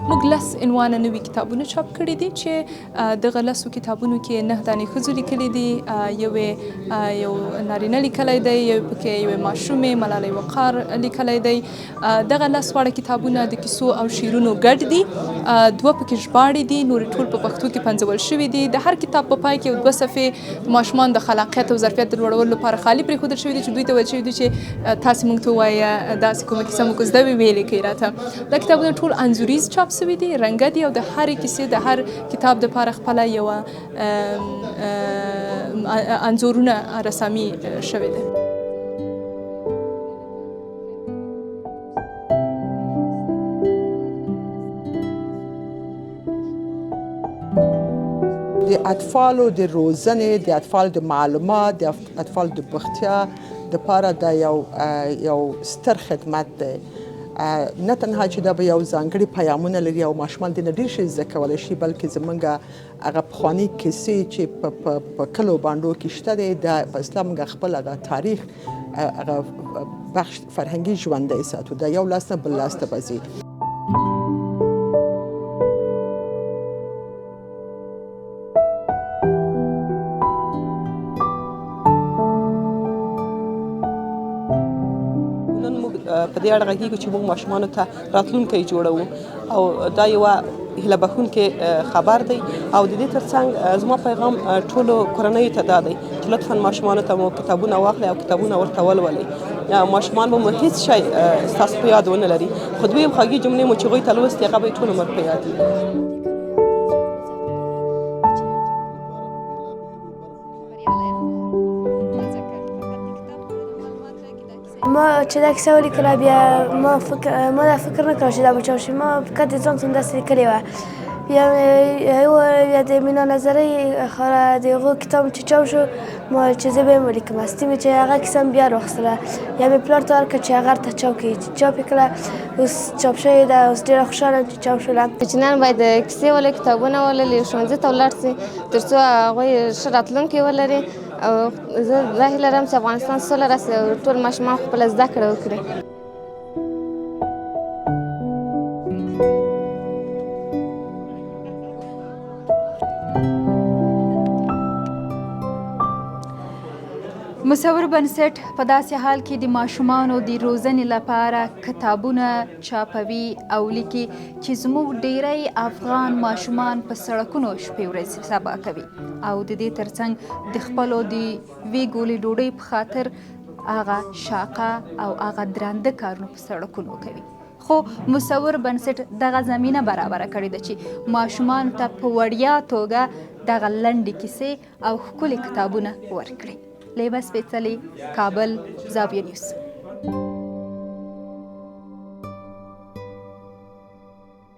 موږ 10 عنوانه نوي کتابونه چاپ کړي دي چې دغه 10 کتابونو کې 9 دانې ښځو لیکلي دي، یو نارینه لیکلی دی، یو پکې یو ماشومې ملالۍ وقار لیکلی دی. دغه 10 واړه کتابونه د کیسو او شعرونو ګډ دي، 2 پکې ژباړې دي، نور ټول په پښتو کې پنځول شوي دي. د هر کتاب په پای کې 2 صفحې د ماشومانو د خلاقیت او ظرفیت د لوړولو لپاره خالي پرېښودل شوي دي چې دوی ته ویل شوي دي چې تاسې موږ ته ووایه داسې کومه کیسه مو که زده وي ویلې کړئ راته. دا کتابونه ټول انځوریز چاپ شوي دي، رنګه دي او د هرې کیسې د هر کتاب دپاره خپله یوه انځورونه رسامي شوې ده. د اطفالو د روزنې، د اطفالو د معلومات، د اطفالو د بوختیا دپاره دا یو ستر خدمت دی. نه تنها چې دا به یو ځانګړي پیامونه لري او ماشومان دې نه ډېر شي زده کولی شي، بلکې زموږ هغه پخواني کیسې چې په کلو بانډو کې شته دی، دا په اصطلاح موږ خپل هغه تاریخ هغه بخش فرهنګي ژوندی ساتو. دا یو لاس نه بل لاس ته به ځي. په دې اړه غږیږو چې موږ ماشومانو ته راتلونکی جوړوو او دا یوه هیله بښونکی خبر دی. او د دې ترڅنګ زما پیغام ټولو کورنیو ته دا دی چې لطفا ماشومانو ته مو کتابونه واخلئ او کتابونه ورته ولولئ. ماشومان به مو هیڅ شی ستاسو په یاد ونه لري، خو دویم خوږې جملې مو چې هغوی ته لوستي هغه به یې ټول عمر په یاد وي. ما چې دا کیسه ولیکله بیا ما دا فکر نه کړی چې دا به چاپ شي. ما فقط د ځان څخه داسې لیکلې وه. بیا د مینا نظرۍ د هغو کتاب چې چاپ شو ما چې زه به یې ولیکم، هستې مې چې هغه کیسه مې بیا راواخیستله، یا مې پلار ته ورکړه چې هغه ورته چاپ کړي. چې چاپ یې کړه اوس چاپ شوې ده. اوس ډېره خوشحاله یم چې چاپ شوله. کوچنیان باید کیسې ولولي، کتابونه ولولي، ښوونځي ته ولاړ شي تر څو هغوی ښه راتلونکی ولري. او زه دا هیله لرم چې افغانستان سوله راسي او ټول ماشومان خپله زده کړه وکړي. مصور بنسټ په داسې حال کې د ماشومانو د روزنې لپاره کتابونه چاپوي او لیکي چې زموږ ډیری افغان ماشومان په سړکونو شپې ورځې سبا کوي او د دې ترڅنګ د خپلو د وی ګولې ډوډۍ په خاطر هغه شاقه او هغه درانده کارونه په سړکونو کوي. خو مصور بنسټ دغه زمینه برابره کړې ده چې ماشومانو ته په وړیا توګه دغه لنډې کیسې او ښکلي کتابونه ورکړي. لیبه سپیڅلې، کابل، زاویه نیوز.